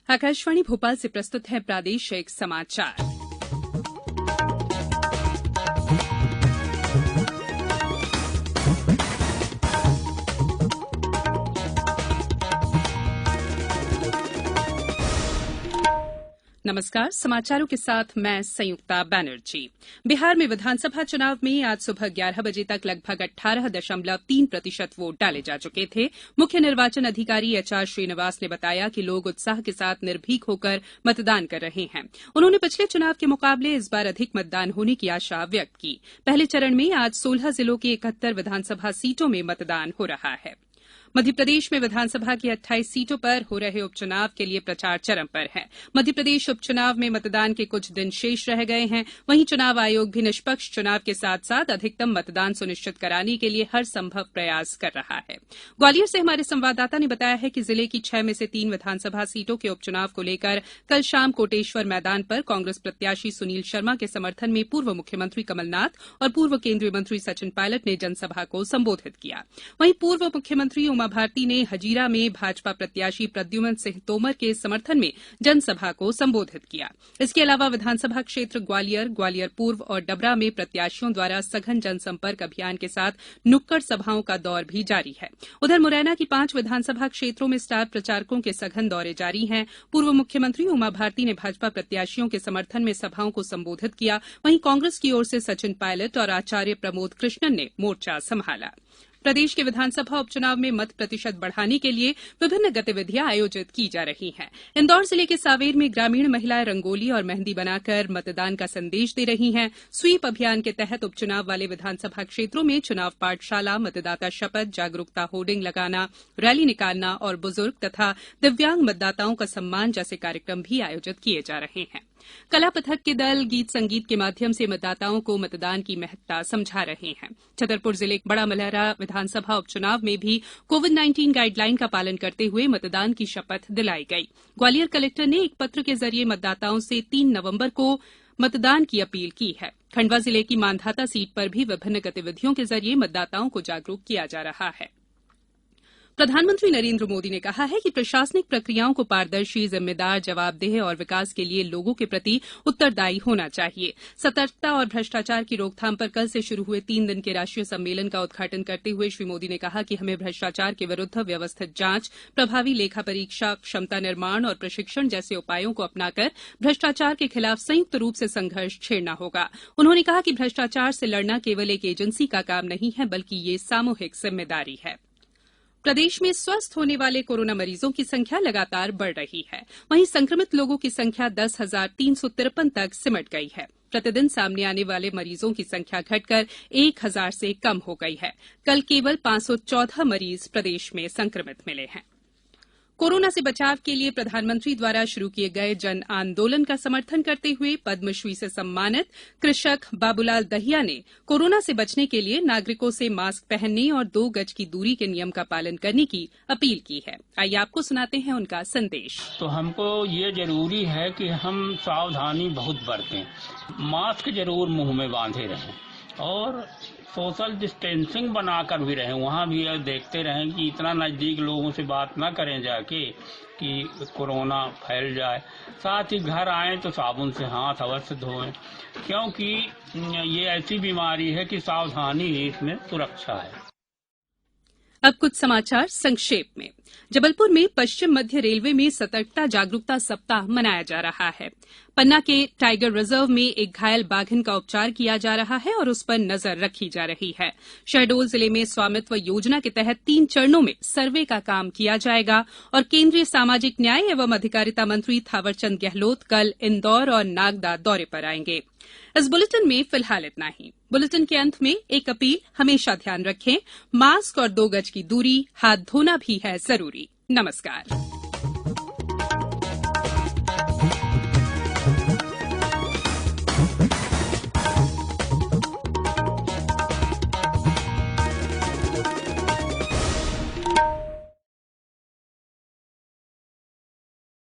आकाशवाणी भोपाल से प्रस्तुत है प्रादेशिक समाचार। नमस्कार, समाचारों के साथ मैं संयुक्ता बैनर्जी। बिहार में विधानसभा चुनाव में आज सुबह 11 बजे तक लगभग 18.3% वोट डाले जा चुके थे। मुख्य निर्वाचन अधिकारी एचआर श्रीनिवास ने बताया कि लोग उत्साह के साथ निर्भीक होकर मतदान कर रहे हैं। उन्होंने पिछले चुनाव के मुकाबले इस बार अधिक मतदान होने की आशा व्यक्त की। पहले चरण में आज 16 जिलों की 71 विधानसभा सीटों में मतदान हो रहा है। मध्यप्रदेश में विधानसभा की 28 सीटों पर हो रहे उपचुनाव के लिए प्रचार चरम पर है। मध्यप्रदेश उपचुनाव में मतदान के कुछ दिन शेष रह गए हैं। वहीं चुनाव आयोग भी निष्पक्ष चुनाव के साथ साथ अधिकतम मतदान सुनिश्चित कराने के लिए हर संभव प्रयास कर रहा है। ग्वालियर से हमारे संवाददाता ने बताया है कि जिले की 6 में से 3 विधानसभा सीटों के उपचुनाव को लेकर कल शाम कोटेश्वर मैदान पर कांग्रेस प्रत्याशी सुनील शर्मा के समर्थन में पूर्व मुख्यमंत्री कमलनाथ और पूर्व केंद्रीय मंत्री सचिन पायलट ने जनसभा को संबोधित किया। वहीं पूर्व मुख्यमंत्री उमा भारती ने हजीरा में भाजपा प्रत्याशी प्रद्युम्न सिंह तोमर के समर्थन में जनसभा को संबोधित किया। इसके अलावा विधानसभा क्षेत्र ग्वालियर, ग्वालियर पूर्व और डबरा में प्रत्याशियों द्वारा सघन जनसंपर्क अभियान के साथ नुक्कड़ सभाओं का दौर भी जारी है। उधर मुरैना की 5 विधानसभा क्षेत्रों में स्टार प्रचारकों के सघन दौरे जारी हैं। पूर्व मुख्यमंत्री उमा भारती ने भाजपा प्रत्याशियों के समर्थन में सभाओं को संबोधित किया। वहीं कांग्रेस की ओर से सचिन पायलट और आचार्य प्रमोद कृष्णन ने मोर्चा संभाला। प्रदेश के विधानसभा उपचुनाव में मत प्रतिशत बढ़ाने के लिए विभिन्न गतिविधियां आयोजित की जा रही हैं। इंदौर जिले के सावेर में ग्रामीण महिलाएं रंगोली और मेहंदी बनाकर मतदान का संदेश दे रही हैं। स्वीप अभियान के तहत उपचुनाव वाले विधानसभा क्षेत्रों में चुनाव पाठशाला, मतदाता शपथ, जागरूकता होर्डिंग लगाना, रैली निकालना और बुजुर्ग तथा दिव्यांग मतदाताओं का सम्मान जैसे कार्यक्रम भी आयोजित किए जा रहे हैं। कला पथक के दल गीत संगीत के माध्यम से मतदाताओं को मतदान की महत्ता समझा रहे हैं। छतरपुर जिले के बड़ा मलहरा विधानसभा उपचुनाव में भी कोविड-19 गाइडलाइन का पालन करते हुए मतदान की शपथ दिलाई गई। ग्वालियर कलेक्टर ने एक पत्र के जरिए मतदाताओं से 3 नवंबर को मतदान की अपील की है। खंडवा जिले की मांधाता सीट पर भी विभिन्न गतिविधियों के जरिए मतदाताओं को जागरूक किया जा रहा है। प्रधानमंत्री नरेंद्र मोदी ने कहा है कि प्रशासनिक प्रक्रियाओं को पारदर्शी, जिम्मेदार, जवाबदेह और विकास के लिए लोगों के प्रति उत्तरदायी होना चाहिए। सतर्कता और भ्रष्टाचार की रोकथाम पर कल से शुरू हुए 3 दिन के राष्ट्रीय सम्मेलन का उद्घाटन करते हुए श्री मोदी ने कहा कि हमें भ्रष्टाचार के विरुद्ध व्यवस्थित जांच, प्रभावी लेखा परीक्षा, क्षमता निर्माण और प्रशिक्षण जैसे उपायों को अपनाकर भ्रष्टाचार के खिलाफ संयुक्त रूप से संघर्ष छेड़ना होगा। उन्होंने कहा कि भ्रष्टाचार से लड़ना केवल एक एजेंसी का काम नहीं है, बल्कि ये सामूहिक जिम्मेदारी है। प्रदेश में स्वस्थ होने वाले कोरोना मरीजों की संख्या लगातार बढ़ रही है। वहीं संक्रमित लोगों की संख्या 10,353 तक सिमट गई है। प्रतिदिन सामने आने वाले मरीजों की संख्या घटकर 1,000 से कम हो गई है। कल केवल 514 मरीज प्रदेश में संक्रमित मिले हैं। कोरोना से बचाव के लिए प्रधानमंत्री द्वारा शुरू किए गए जन आंदोलन का समर्थन करते हुए पद्मश्री से सम्मानित कृषक बाबूलाल दहिया ने कोरोना से बचने के लिए नागरिकों से मास्क पहनने और 2 गज की दूरी के नियम का पालन करने की अपील की है। आइए आपको सुनाते हैं उनका संदेश। तो हमको ये जरूरी है कि हम सावधानी बहुत बरतें, मास्क जरूर मुंह में बांधे रहें और सोशल डिस्टेंसिंग बनाकर भी रहें। वहाँ भी देखते रहें कि इतना नज़दीक लोगों से बात ना करें जाके कि कोरोना फैल जाए। साथ ही घर आएं तो साबुन से हाथ अवश्य धोएं, क्योंकि ये ऐसी बीमारी है कि सावधानी ही इसमें सुरक्षा है। अब कुछ समाचार संक्षेप में। जबलपुर में पश्चिम मध्य रेलवे में सतर्कता जागरूकता सप्ताह मनाया जा रहा है। पन्ना के टाइगर रिजर्व में एक घायल बाघिन का उपचार किया जा रहा है और उस पर नजर रखी जा रही है। शहडोल जिले में स्वामित्व योजना के तहत 3 चरणों में सर्वे का काम किया जाएगा और केंद्रीय सामाजिक न्याय एवं अधिकारिता मंत्री थावरचंद गहलोत कल इंदौर और नागदा दौरे पर आएंगे। इस बुलेटिन में फिलहाल इतना ही। बुलेटिन के अंत में एक अपील, हमेशा ध्यान रखें, मास्क और 2 गज की दूरी, हाथ धोना भी है जरूरी। नमस्कार।